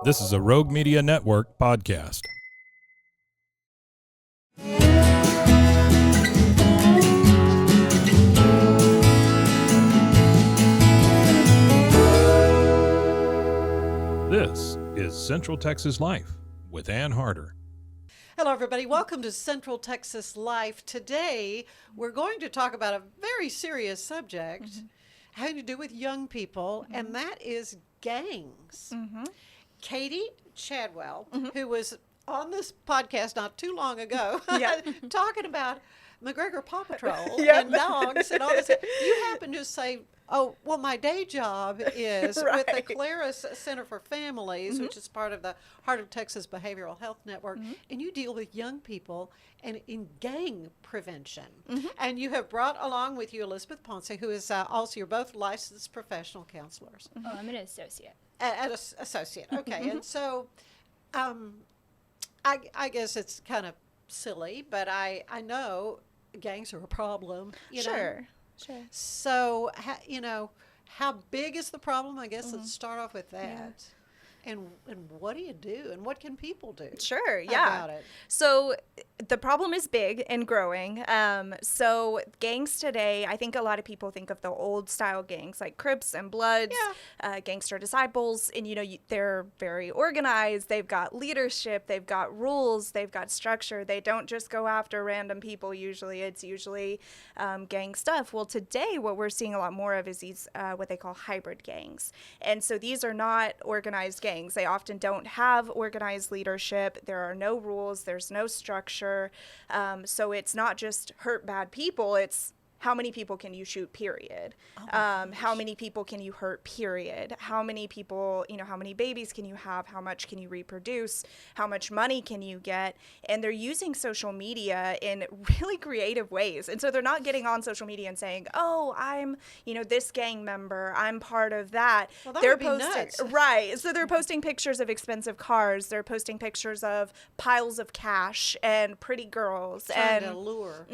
This is a Rogue Media Network podcast. This is Central Texas Life with Ann Harder. Hello, everybody. Welcome to Central Texas Life. Today, we're going to talk about a very serious subject having to do with young people, and that is gangs. Katie Chadwell, who was on this podcast not too long ago, talking about McGregor Paw Patrol and dogs and all this. You happen to say, oh, well, my day job is with the Claris Center for Families, which is part of the Heart of Texas Behavioral Health Network, and you deal with young people and in gang prevention. And you have brought along with you Elizabeth Ponce, who is also, you're both licensed professional counselors. Oh, I'm an associate. An associate, okay. And so I guess it's kind of silly, but I know gangs are a problem. You know? Sure. So, how big is the problem? I guess let's start off with that. Yeah. And what do you do? And what can people do About it? So the problem is big and growing. So gangs today, I think a lot of people think of the old style gangs like Crips and Bloods, Gangster Disciples, and they're very organized. They've got leadership, they've got rules, they've got structure. They don't just go after random people. It's usually gang stuff. Well, today what we're seeing a lot more of is these what they call hybrid gangs, and so these are not organized gangs. They often don't have organized leadership. There are no rules. There's no structure. So it's not just hurt bad people. It's how many people can you shoot, period. How many people can you hurt, period. How many people, how many babies can you have? How much can you reproduce? How much money can you get? And they're using social media in really creative ways. And so they're not getting on social media and saying, oh, I'm, this gang member. I'm part of that. Well, that they're would be posting, nuts. Right. So they're posting pictures of expensive cars. They're posting pictures of piles of cash and pretty girls. Trying to lure.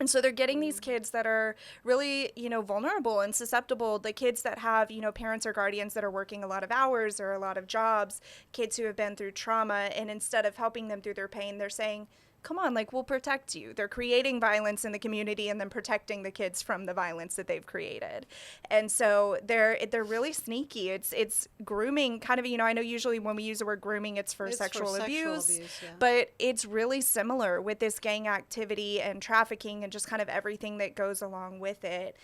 And so they're getting these kids that are really, vulnerable and susceptible. The kids that have, parents or guardians that are working a lot of hours or a lot of jobs, kids who have been through trauma. And instead of helping them through their pain, they're saying, come on, we'll protect you. They're creating violence in the community and then protecting the kids from the violence that they've created. And so they're really sneaky. It's grooming, kind of, I know usually when we use the word grooming, it's for sexual abuse, but it's really similar with this gang activity and trafficking and just kind of everything that goes along with it.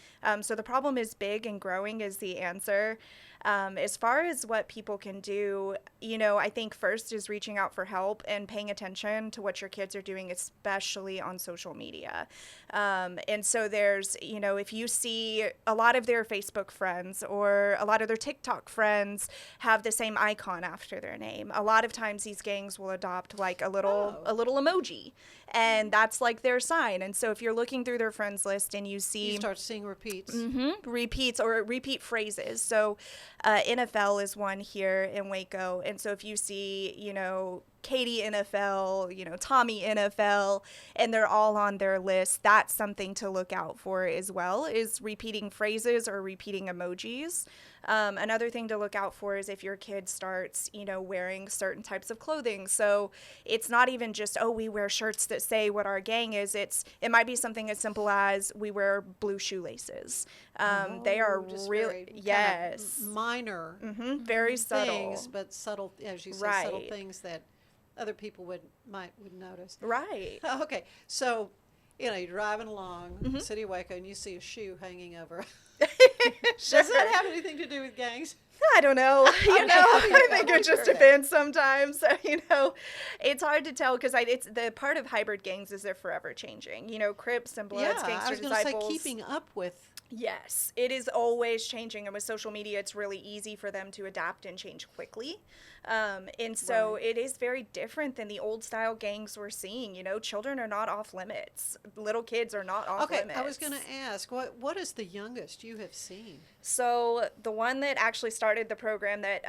So the problem is big, and growing is the answer. As far as what people can do, I think first is reaching out for help and paying attention to what your kids are doing, especially on social media. And so there's, if you see a lot of their Facebook friends or a lot of their TikTok friends have the same icon after their name, a lot of times these gangs will adopt a little emoji, and that's their sign. And so if you're looking through their friends list and you start seeing repeats. Repeats or repeat phrases. So NFL is one here in Waco. And so if you see, Katie NFL, Tommy NFL, and they're all on their list, that's something to look out for as well, is repeating phrases or repeating emojis. Another thing to look out for is if your kid starts, wearing certain types of clothing. So it's not even just, we wear shirts that say what our gang is. It might be something as simple as we wear blue shoelaces. They are really, minor, very subtle things, but subtle, as you say, subtle things that other people would notice. Right. Okay. So, you're driving along the city of Waco and you see a shoe hanging over. Sure. Does that have anything to do with gangs? I don't know. I think it just depends sometimes. It's hard to tell because it's the part of hybrid gangs is they're forever changing. Crips and Bloods, Gangster Disciples. I was going to say keeping up with. Yes, it is always changing, and with social media, it's really easy for them to adapt and change quickly. And so it is very different than the old style gangs we're seeing. Children are not off limits. Little kids are not off limits. I was going to ask, what is the youngest you have seen? So the one that actually started the program that,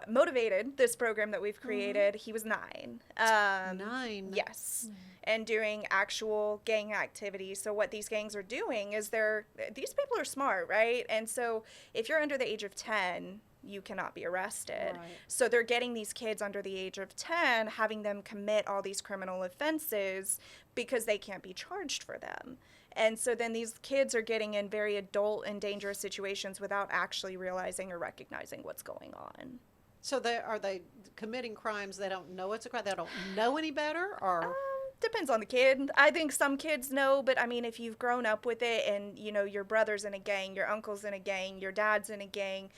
motivated this program that we've created, he was 9. 9? Yes. And doing actual gang activities. So what these gangs are doing is these people are smart, right? And so if you're under the age of 10, you cannot be arrested. Right. So they're getting these kids under the age of 10, having them commit all these criminal offenses because they can't be charged for them. And so then these kids are getting in very adult and dangerous situations without actually realizing or recognizing what's going on. So are they committing crimes they don't know it's a crime? They don't know any better, or Depends on the kid. I think some kids know, but I mean, if you've grown up with it and, you know, your brother's in a gang, your uncle's in a gang, your dad's in a gang,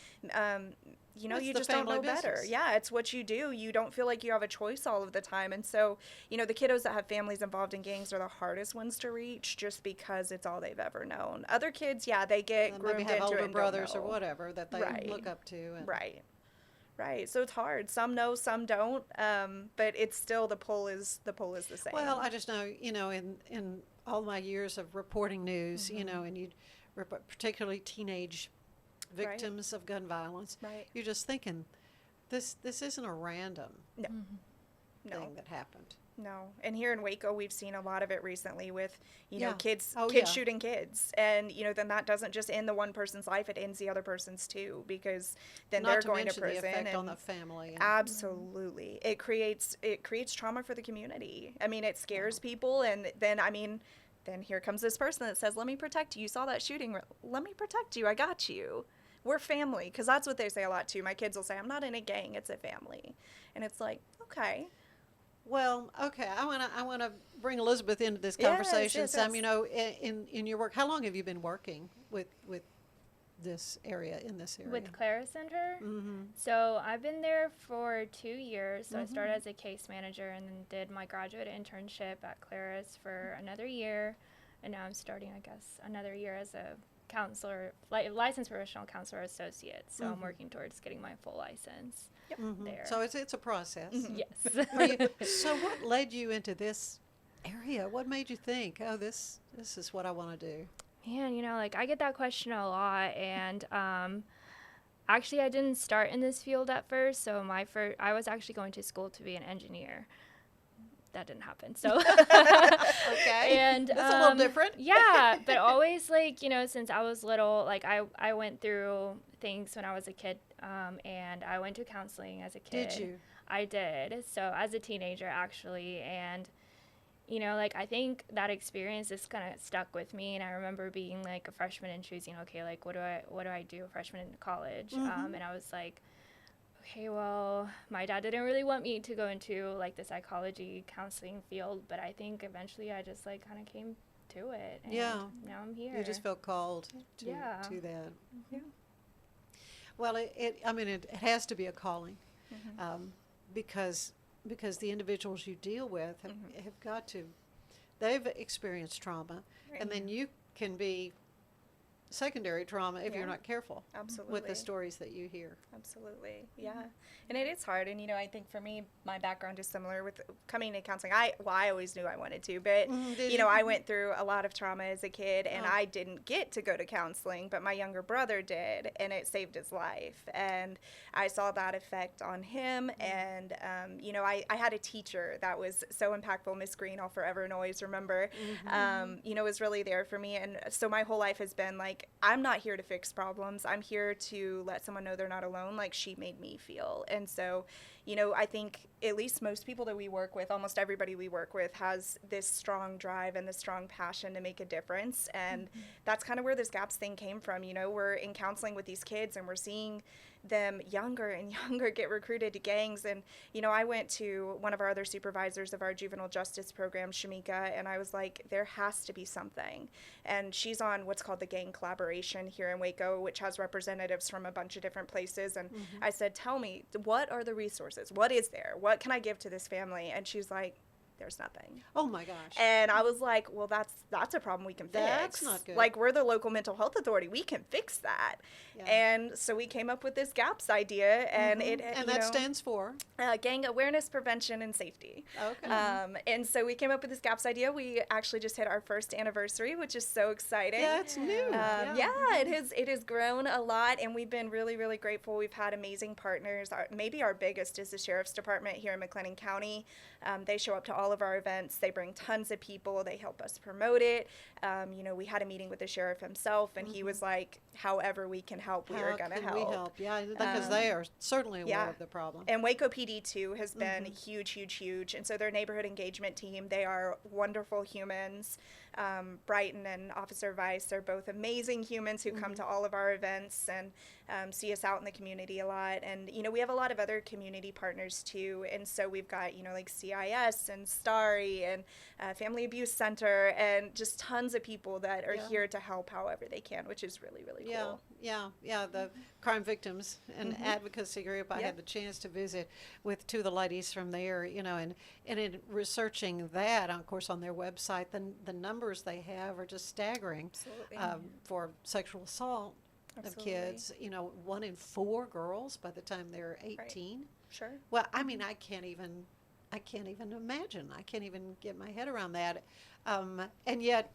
you know, It's you the just don't know family better. business. Yeah, it's what you do. You don't feel like you have a choice all of the time. And so, you know, the kiddos that have families involved in gangs are the hardest ones to reach just because it's all they've ever known. Other kids, yeah, they get maybe groomed have into it older and don't brothers or know. whatever that they Right. look up to. And Right. So it's hard. Some know, some don't. But it's still the pull is the same. Well, I just know, you know, in all my years of reporting news, you know, and you, particularly teenage victims of gun violence, Right. you're just thinking, this isn't a random No. thing that happened. No. And here in Waco, we've seen a lot of it recently with, you know, Yeah. kids Oh, yeah. shooting kids. And, you know, then that doesn't just end the one person's life, it ends the other person's too, because then Not they're to going to mention prison. the effect on and the family. And, absolutely. It creates trauma for the community. I mean, it scares people, and then then here comes this person that says, "Let me protect you. You saw that shooting. Let me protect you. I got you. We're family." Because that's what they say a lot too. My kids will say, "I'm not in a gang. It's a family," and it's like, okay. well, okay, I want to bring Elizabeth into this Yes, conversation. yes, Some, yes. you know, in your work, how long have you been working with this area, in this area? With Clara Center. Mm-hmm. So I've been there for 2 years. So I started as a case manager and then did my graduate internship at Clara's for another year. And now I'm starting, I guess, another year as a counselor, licensed professional counselor associate. So I'm working towards getting my full license there. So it's a process. Yes. So what led you into this area? What made you think, oh, this is what I want to do? Man, you know, like I get that question a lot, and actually I didn't start in this field at first. So I was actually going to school to be an engineer. That didn't happen. So Okay. and That's a little different. Yeah, but always, like, you know, since I was little, like I went through things when I was a kid, and I went to counseling as a kid. Did you? I did. So as a teenager, actually, and you know, like I think that experience is kind of stuck with me. And I remember being like a freshman and choosing, okay, like what do I do a freshman in college? And I was like, okay, well, my dad didn't really want me to go into like the psychology counseling field, but I think eventually I just like kind of came to it. And Yeah. now I'm here. You just felt called to Yeah. that. Yeah. Well, it has to be a calling, because the individuals you deal with have got to, they've experienced trauma, and then you can be secondary trauma if you're not careful Absolutely. with the stories that you hear. Absolutely. Yeah. And it is hard. And, you know, I think for me, my background is similar with coming to counseling. I always knew I wanted to, but, Did you know, I went through a lot of trauma as a kid, and Oh. I didn't get to go to counseling, but my younger brother did, and it saved his life. And I saw that effect on him. And, you know, I had a teacher that was so impactful, Miss Green, I'll forever and always remember, you know, was really there for me. And so my whole life has been like, I'm not here to fix problems. I'm here to let someone know they're not alone, like she made me feel. And so, you know, I think at least most people that we work with, almost everybody we work with, has this strong drive and this strong passion to make a difference. And that's kind of where this GAPS thing came from. You know, we're in counseling with these kids and we're seeing them younger and younger get recruited to gangs. And, you know, I went to one of our other supervisors of our juvenile justice program, Shamika, and I was like, there has to be something. And she's on what's called the gang collaboration here in Waco, which has representatives from a bunch of different places. And I said, tell me, what are the resources? What is there? What can I give to this family? And she's like, there's nothing. Oh my gosh. And I was like, well, that's a problem we can fix. That's not good. Like, we're the local mental health authority. We can fix that. Yeah. And so we came up with this GAPS idea, and it and you that know, stands for? Gang Awareness, Prevention, and Safety. Okay. And so we came up with this GAPS idea. We actually just hit our first anniversary, which is so exciting. Yeah, it's new. It has grown a lot, and we've been really, really grateful. We've had amazing partners. Maybe our biggest is the Sheriff's Department here in McLennan County. They show up to all of our events. They bring tons of people. They help us promote it. You know, we had a meeting with the sheriff himself, and he was like, however we can help, we are going to How can help. we help? Yeah, because they are certainly aware of the problem. And Waco PD too has been huge. And so their neighborhood engagement team, they are wonderful humans. Brighton and Officer Vice, they're both amazing humans who come to all of our events and see us out in the community a lot. And, you know, we have a lot of other community partners too. And so we've got, you know, like CIS and STARI and Family Abuse Center and just tons of people that are here to help however they can, which is really, really cool. Yeah. The crime victims and advocacy group, I had the chance to visit with two of the ladies from there, you know, and in researching that, of course, on their website, the numbers they have are just staggering for sexual assault of kids. You know, 1 in 4 girls by the time they're 18. Right. Sure. Well, I mean, I can't even imagine. I can't even get my head around that. And yet,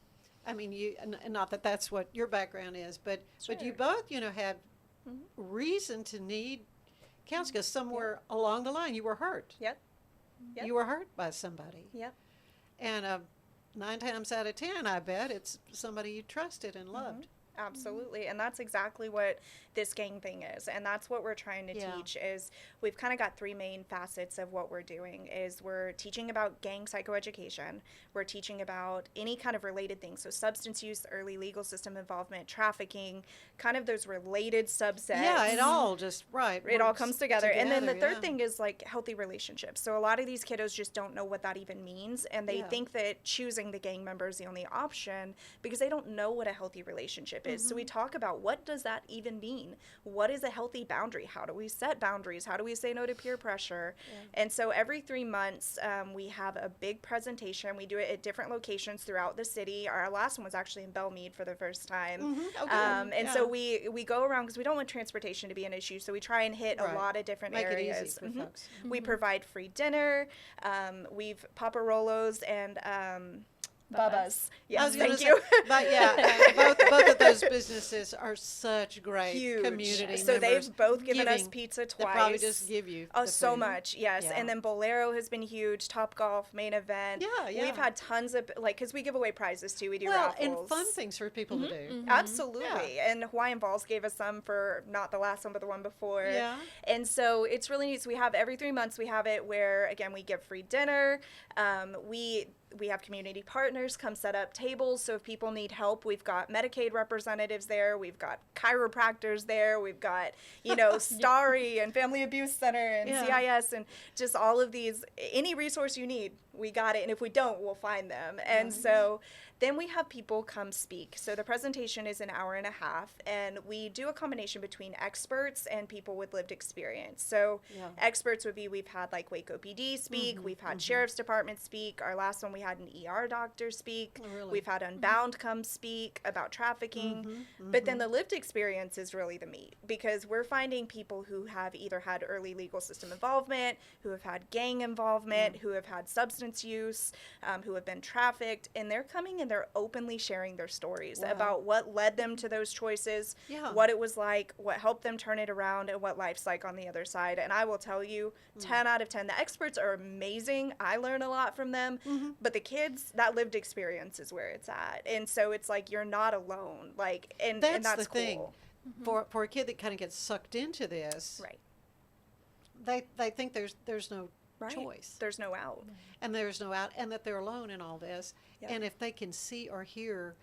I mean, you, and not that that's what your background is, but you both, you know, had reason to need counseling because somewhere along the line you were hurt. Yep. You were hurt by somebody. Yep. And 9 times out of 10, I bet it's somebody you trusted and loved. Absolutely. And that's exactly what this gang thing is. And that's what we're trying to teach is we've kind of got 3 main facets of what we're doing is we're teaching about gang psychoeducation. We're teaching about any kind of related things. So substance use, early legal system involvement, trafficking, kind of those related subsets. Yeah, it all just, It all comes together. And then the third thing is like healthy relationships. So a lot of these kiddos just don't know what that even means. And they think that choosing the gang member is the only option because they don't know what a healthy relationship is. So we talk about what does that even mean? What is a healthy boundary? How do we set boundaries? How do we say no to peer pressure? And so every 3 months, we have a big presentation. We do it at different locations throughout the city. Our last one was actually in Belmead for the first time. So we go around because we don't want transportation to be an issue. So we try and hit a lot of different Make areas. it easy for folks. We provide free dinner. We've Paparolos and Bubba's. Yes, thank you. But both of those businesses are such great community So members. they've both given us pizza twice. They probably just give you so food. much, yes. And then Bolero has been huge. Top Golf, main event. We've had tons of because we give away prizes too. We do raffles and fun things for people to do. Absolutely. And Hawaiian Balls gave us some for not the last one but the one before. And so it's really neat. So we have every 3 months we have it where again we give free dinner. We have community partners come set up tables. So if people need help, we've got Medicaid representatives there. We've got chiropractors there. We've got, you know, STARI and Family Abuse Center and CIS and just all of these. Any resource you need, we got it. And if we don't, we'll find them. And so then we have people come speak. So the presentation is an hour and a half. And we do a combination between experts and people with lived experience. So experts would be, we've had like Waco PD speak. We've had Sheriff's Department speak. Our last one, we had an ER doctor speak. We've had Unbound come speak about trafficking. But then the lived experience is really the meat because we're finding people who have either had early legal system involvement, who have had gang involvement, who have had substance use, who have been trafficked, and they're coming and they're openly sharing their stories about what led them to those choices, what it was like, what helped them turn it around, and what life's like on the other side. And I will tell you, 10 out of 10, the experts are amazing. I learn a lot from them, but the kids, that lived experience is where it's at. And so it's like you're not alone. Like, and that's the thing. cool. For a kid that kind of gets sucked into this, they think there's no choice. There's no out. And there's no out, and that they're alone in all this. And if they can see or hear,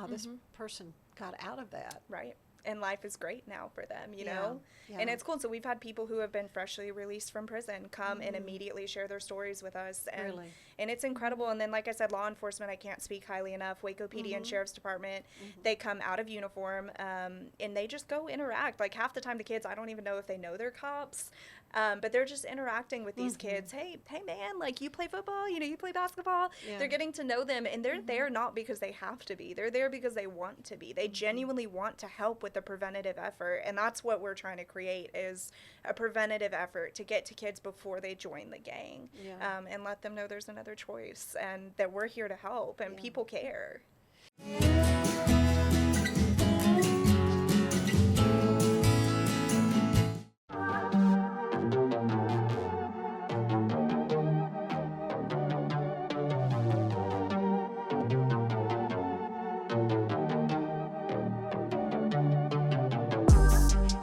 this person got out of that. Right. And life is great now for them, you know? And it's cool. So we've had people who have been freshly released from prison come and immediately share their stories with us. And, and it's incredible. And then, like I said, law enforcement, I can't speak highly enough. Waco PD and Sheriff's Department, they come out of uniform and they just go interact. Like half the time the kids, I don't even know if they know they're cops. But they're just interacting with these kids. Hey man, like you play football, you know, you play basketball. They're getting to know them, and they're there not because they have to be. They're there because they want to be. They genuinely want to help with the preventative effort, and that's what we're trying to create is a preventative effort to get to kids before they join the gang, and let them know there's another choice and that we're here to help and people care.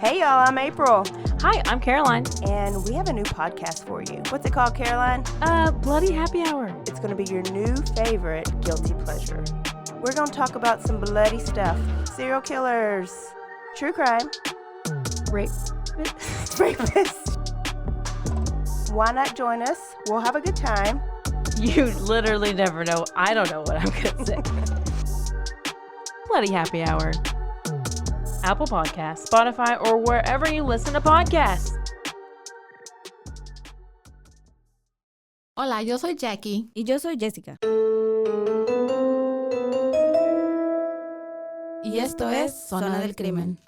Hey y'all, I'm April, Hi, I'm Caroline. and we have a new podcast for you. What's it called, Caroline? Bloody Happy Hour. It's going to be your new favorite guilty pleasure. We're going to talk about some bloody stuff. Serial killers, true crime, Rape. rapists. Why not join us? We'll have a good time. You literally never know. I don't know what I'm going to say. Bloody Happy Hour. Apple Podcasts, Spotify, or wherever you listen to podcasts. Hola, yo soy Jackie. Y yo soy Jessica. Y esto es Zona del Crimen.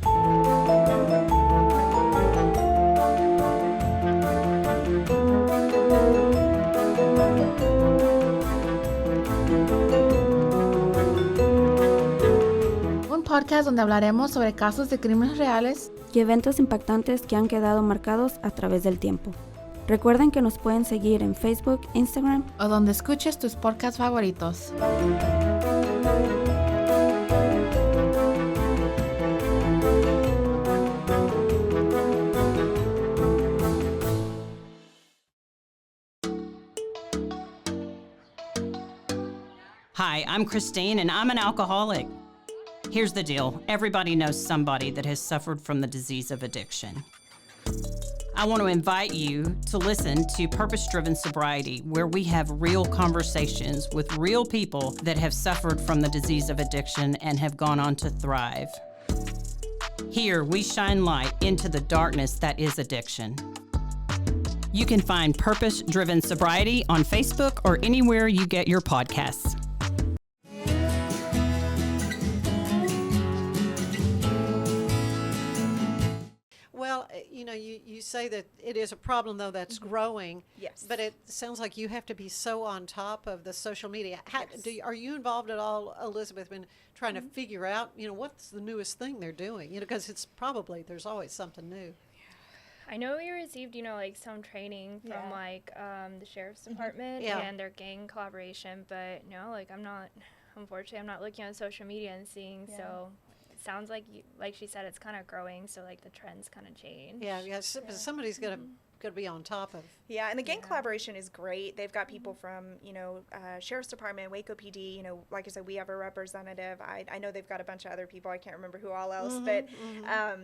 Un podcast donde hablaremos sobre casos de crímenes reales Y eventos impactantes que han quedado marcados a través del tiempo. Recuerden que nos pueden seguir en Facebook, Instagram. o donde escuches tus podcasts favoritos. Hi, I'm Christine, and I'm an alcoholic. Here's the deal. Everybody knows somebody that has suffered from the disease of addiction. I want to invite you to listen to Purpose-Driven Sobriety, where we have real conversations with real people that have suffered from the disease of addiction and have gone on to thrive. Here, we shine light into the darkness that is addiction. You can find Purpose-Driven Sobriety on Facebook or anywhere you get your podcasts. Well, you say that it is a problem, though, that's growing. Yes. But it sounds like you have to be so on top of the social media. Are you involved at all, Elizabeth, in trying to figure out, what's the newest thing they're doing? Because there's always something new. I know we received, like some training from the sheriff's department Yeah. and their gang collaboration, but no, unfortunately, I'm not looking on social media and seeing. So it sounds like, like she said, it's kind of growing. So the trends kind of change. Yeah. Somebody's got to be on top of. Yeah, and the gang collaboration is great. They've got people from, Sheriff's Department, Waco PD, like I said, we have a representative. I know they've got a bunch of other people. I can't remember who all else, but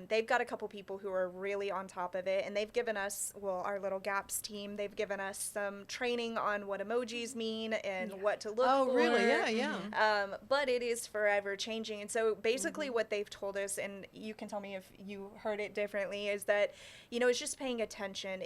they've got a couple people who are really on top of it. And they've given us, our little GAPS team, they've given us some training on what emojis mean and what to look for. Oh, really? Yeah. But it is forever changing. And so basically what they've told us, and you can tell me if you heard it differently, is that, it's just paying attention.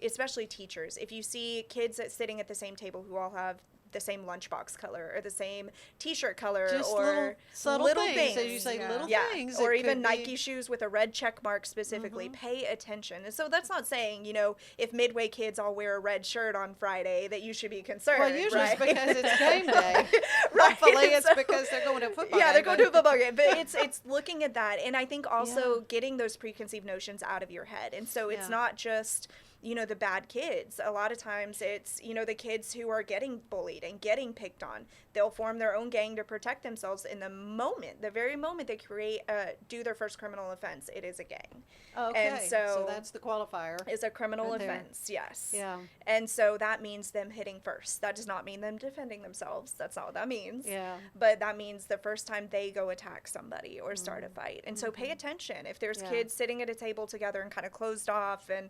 Especially teachers, if you see kids sitting at the same table who all have the same lunchbox color or the same T-shirt color, Just or little things. So you say little things. or It even could Nike be- shoes with a red check mark specifically. Pay attention. And so that's not saying, if Midway kids all wear a red shirt on Friday that you should be concerned. Well, usually right? it's because it's game day. Right. Hopefully it's So- because they're going to a football Yeah, game. they're going to a football game, but it's looking at that, and I think also getting those preconceived notions out of your head. And so it's not just the bad kids. A lot of times it's the kids who are getting bullied and getting picked on. They'll form their own gang to protect themselves in the very moment they do their first criminal offense. It is a gang. Okay. And so that's the qualifier. is a criminal right there. offense. Yes. Yeah. And so that means them hitting first. That does not mean them defending themselves. That's not what that means. Yeah. But that means the first time they go attack somebody or start a fight. And so pay attention. If there's kids sitting at a table together and kind of closed off, and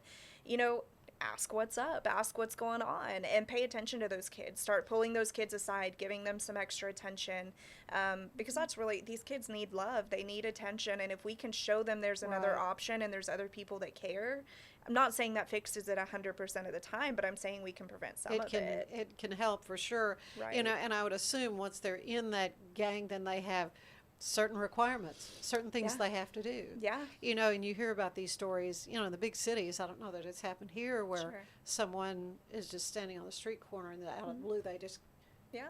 ask what's up, ask what's going on, and pay attention to those kids. Start pulling those kids aside, giving them some extra attention, because that's really, these kids need love. They need attention, and if we can show them there's another option and there's other people that care, I'm not saying that fixes it 100% of the time, but I'm saying we can prevent some of it. It can help for sure. Right. And I would assume once they're in that gang, then they have certain requirements, certain things they have to do. Yeah. And you hear about these stories, in the big cities. I don't know that it's happened here where someone is just standing on the street corner and out of the blue they just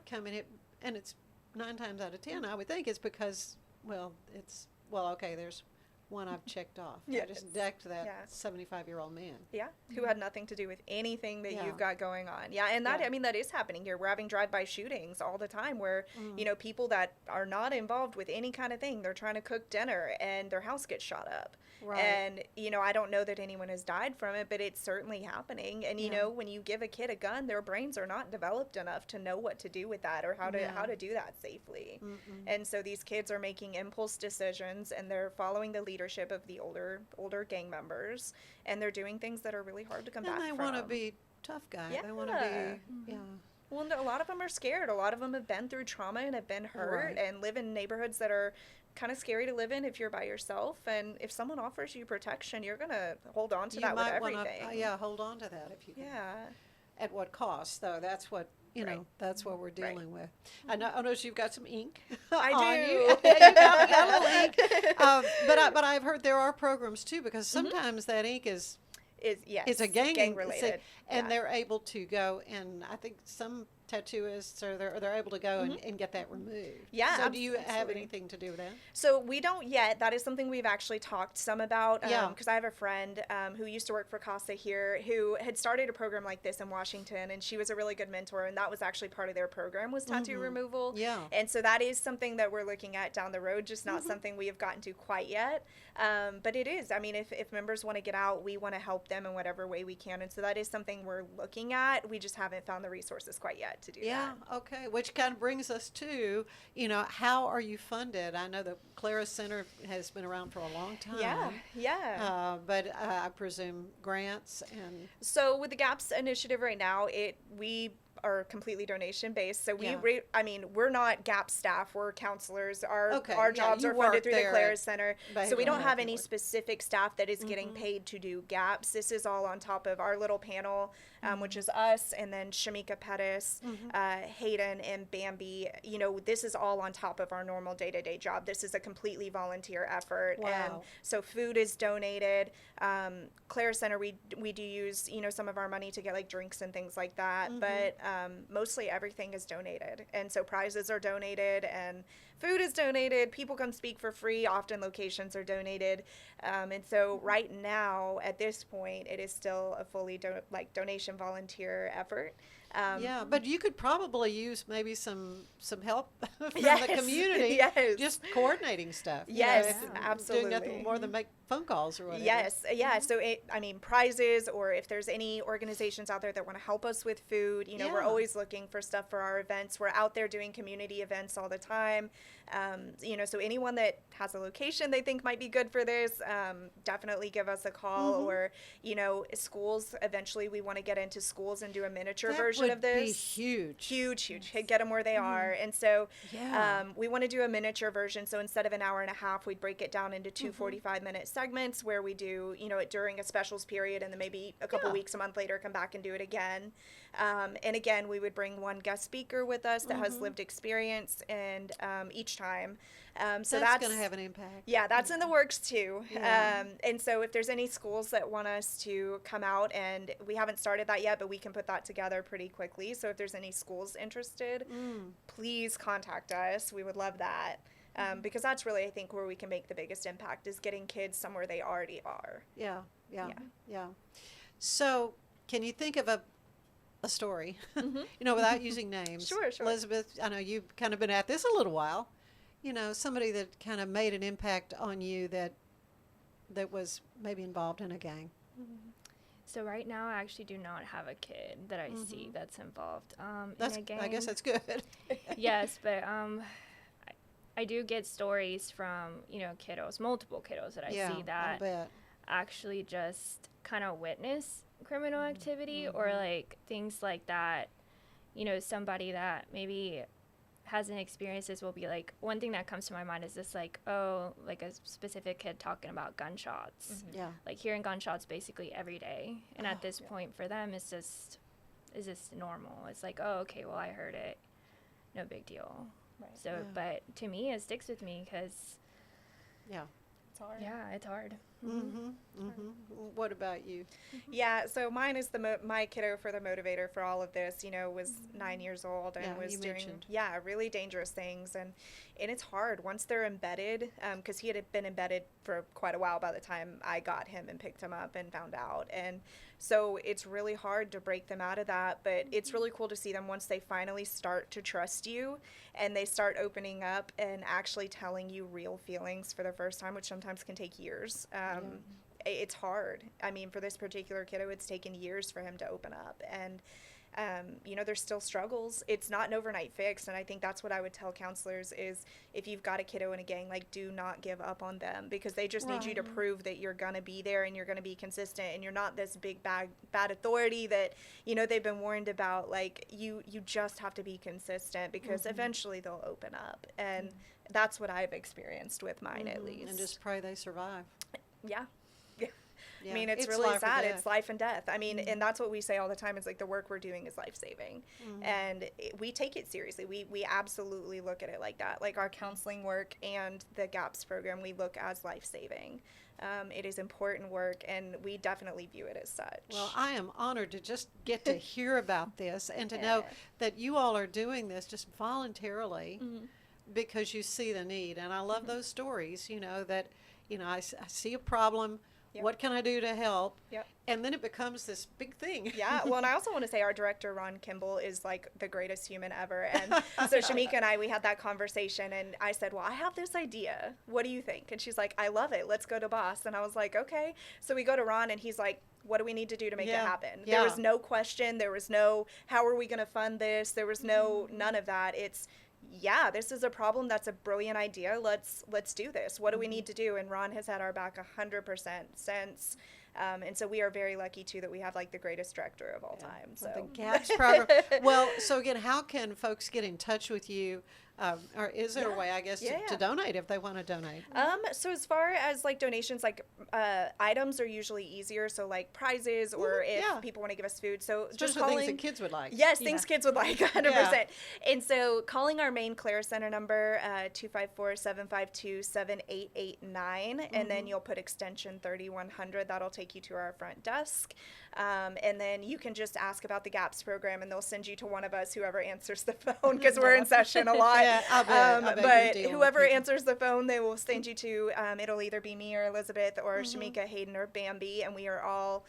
come in, and it's 9 times out of 10, I would think it's because, there's one I've checked off. I Yes. just decked that Yeah. 75-year-old man. Yeah, who had nothing to do with anything that Yeah. you've got going on. Yeah, and that, Yeah. I mean, that is happening here. We're having drive-by shootings all the time where, you know, people that are not involved with any kind of thing, they're trying to cook dinner and their house gets shot up. Right. And, you know, I don't know that anyone has died from it, but it's certainly happening. And, you Yeah. know, when you give a kid a gun, their brains are not developed enough to know what to do with that or how to do that safely. And so these kids are making impulse decisions and they're following the leadership of the older gang members, and they're doing things that are really hard to come back And they from. want to be tough guys. They want to Yeah. be, Well, no, a lot of them are scared. A lot of them have been through trauma and have been hurt Right. and live in neighborhoods that are kind of scary to live in if you're by yourself. And if someone offers you protection, you're going to hold on to you that with might everything. want to, hold on to that if you can. Yeah. At what cost, though? That's what, you know, Right. that's what we're Right. dealing with. I notice you've got some ink I on do. you. You got a little ink. But I've heard there are programs, too, because sometimes that ink is Yes, it's a gang related. thing, and Yeah. they're able to go, and I think some tattooists they're able to go and get that removed. Yeah, So do you have absolutely. anything to do with that? So we don't yet. That is something we've actually talked some about. Yeah. Because I have a friend who used to work for CASA here who had started a program like this in Washington, and she was a really good mentor, and that was actually part of their program was tattoo removal. Yeah. And so that is something that we're looking at down the road, just not something we have gotten to quite yet. But it is. I mean, if members want to get out, we want to help them in whatever way we can. And so that is something we're looking at. We just haven't found the resources quite yet to do Yeah, that. okay. Which kind of brings us to, how are you funded? I know the Clara Center has been around for a long time. Yeah. But I presume grants and. So with the GAPS initiative right now, we are completely donation based. So Yeah. we're not GAP staff, we're counselors. Our Okay, our yeah, jobs you are funded work through the there Clara at Center. So we Behavioral don't have Health any Network. specific staff that is getting paid to do GAPS. This is all on top of our little panel, which is us, and then Shamika Pettis, Hayden, and Bambi. This is all on top of our normal day-to-day job. This is a completely volunteer effort. And Wow. so food is donated. Clara Center, we do use, some of our money to get like drinks and things like that. But mostly everything is donated. And so prizes are donated and food is donated. People come speak for free. Often locations are donated. And so right now, at this point, it is still a fully donation volunteer effort. Yeah, but you could probably use maybe some help from Yes, the community. yes. Just coordinating stuff. Yes, Doing absolutely. nothing more than make phone calls or whatever. Yes, yeah. So prizes, or if there's any organizations out there that want to help us with food, we're Yeah. always looking for stuff for our events. We're out there doing community events all the time. So anyone that has a location they think might be good for this, definitely give us a call. Or, schools. Eventually, we want to get into schools and do a miniature version would of this. be huge. Huge. Get them where they are. And so Yeah. we want to do a miniature version. So instead of an hour and a half, we'd break it down into two 45-minute segments where we do, it during a specials period, and then maybe a couple weeks, a month later, come back and do it again. And again, we would bring one guest speaker with us that has lived experience, and each time. So that's going to have an impact. Yeah, that's in the works too. Yeah. And so if there's any schools that want us to come out, and we haven't started that yet, but we can put that together pretty quickly. So if there's any schools interested, please contact us. We would love that. Because that's really, I think, where we can make the biggest impact is getting kids somewhere they already are. Yeah. So can you think of a story, without using names? Sure. Elizabeth, I know you've kind of been at this a little while. Somebody that kind of made an impact on you that was maybe involved in a gang. So right now, I actually do not have a kid that I see that's involved That's, in a gang. I guess that's good. Yes, but I do get stories from, multiple kiddos that I see I that bet. actually just kind of witness criminal activity or like things like that. Somebody that maybe hasn't experienced this will be like, one thing that comes to my mind is this like a specific kid talking about gunshots. Yeah. Like hearing gunshots basically every day. And at this point for them, it's just normal. It's like, oh, okay, well, I heard it. No big deal. Right. So, but to me, it sticks with me because, Yeah. It's hard. yeah, it's hard. What about you? Yeah, so mine is my kiddo for the motivator for all of this, was 9 years old and Yeah, was you doing, mentioned. really dangerous things. And it's hard once they're embedded, because he had been embedded for quite a while by the time I got him and picked him up and found out. And so it's really hard to break them out of that, but it's really cool to see them once they finally start to trust you and they start opening up and actually telling you real feelings for the first time, which sometimes can take years. It's hard. I mean, for this particular kiddo, it's taken years for him to open up. And, there's still struggles. It's not an overnight fix. And I think that's what I would tell counselors is if you've got a kiddo in a gang, do not give up on them, because they just need you to prove that you're going to be there and you're going to be consistent and you're not this big bad authority that, they've been warned about. You just have to be consistent, because eventually they'll open up. And that's what I've experienced with mine, at least. And just pray they survive. Yeah. Yeah. I mean, it's really life or sad. death. It's life and death. I mean, and that's what we say all the time. It's the work we're doing is life-saving. And we take it seriously. We absolutely look at it like that. Our counseling work and the GAPS program, we look as life-saving. It is important work, and we definitely view it as such. Well, I am honored to just get to hear about this and to know that you all are doing this just voluntarily because you see the need. And I love those stories, that, I see a problem. Yep. What can I do to help? Yep. And then it becomes this big thing. Yeah. Well, and I also want to say our director, Ron Kimball, is the greatest human ever. And so Shamika and I, we had that conversation, and I said, well, I have this idea. What do you think? And she's like, I love it. Let's go to boss. And I was like, okay. So we go to Ron, and he's like, what do we need to do to make it happen? Yeah. There was no question. There was no, how are we going to fund this? There was none of that. It's, this is a problem. That's a brilliant idea. Let's do this. What do we need to do? And Ron has had our back 100% since. And so we are very lucky too that we have the greatest director of all time. So the GAPS program. Well, so again, how can folks get in touch with you? Or is there a way, I guess, to donate if they want to donate? So as far as donations, items are usually easier. So prizes, or if people want to give us food. So Especially just calling, things that kids would like. Yes, things kids would like, 100%. And so calling our main Clare Center number, 254-752-7889, and then you'll put extension 3100. That'll take you to our front desk. And then you can just ask about the GAPS program, and they'll send you to one of us, whoever answers the phone, because we're in session a lot. I bet but you're dealing whoever with answers the phone, they will send you to, it'll either be me or Elizabeth or Shamika, Hayden, or Bambi, and we are all,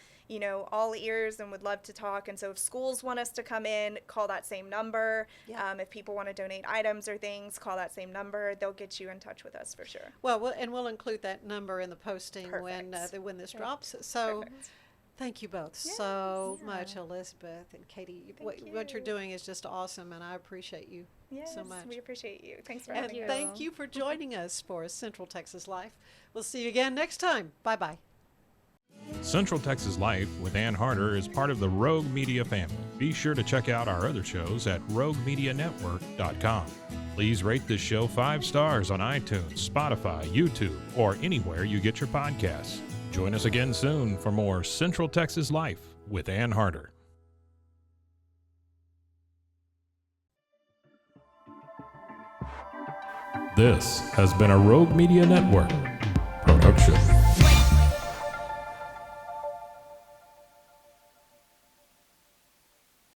all ears and would love to talk. And so if schools want us to come in, call that same number. If people want to donate items or things, call that same number. They'll get you in touch with us for sure. Well, we'll include that number in the posting when this drops. So. Perfect. Thank you both so much, Elizabeth and Katie. What you're doing is just awesome, and I appreciate you so much. We appreciate you. Thanks for And having us. thank you for joining us for Central Texas Life. We'll see you again next time. Bye-bye. Central Texas Life with Ann Harder is part of the Rogue Media family. Be sure to check out our other shows at roguemedianetwork.com. Please rate this show 5 stars on iTunes, Spotify, YouTube, or anywhere you get your podcasts. Join us again soon for more Central Texas Life with Ann Harder. This has been a Rogue Media Network production.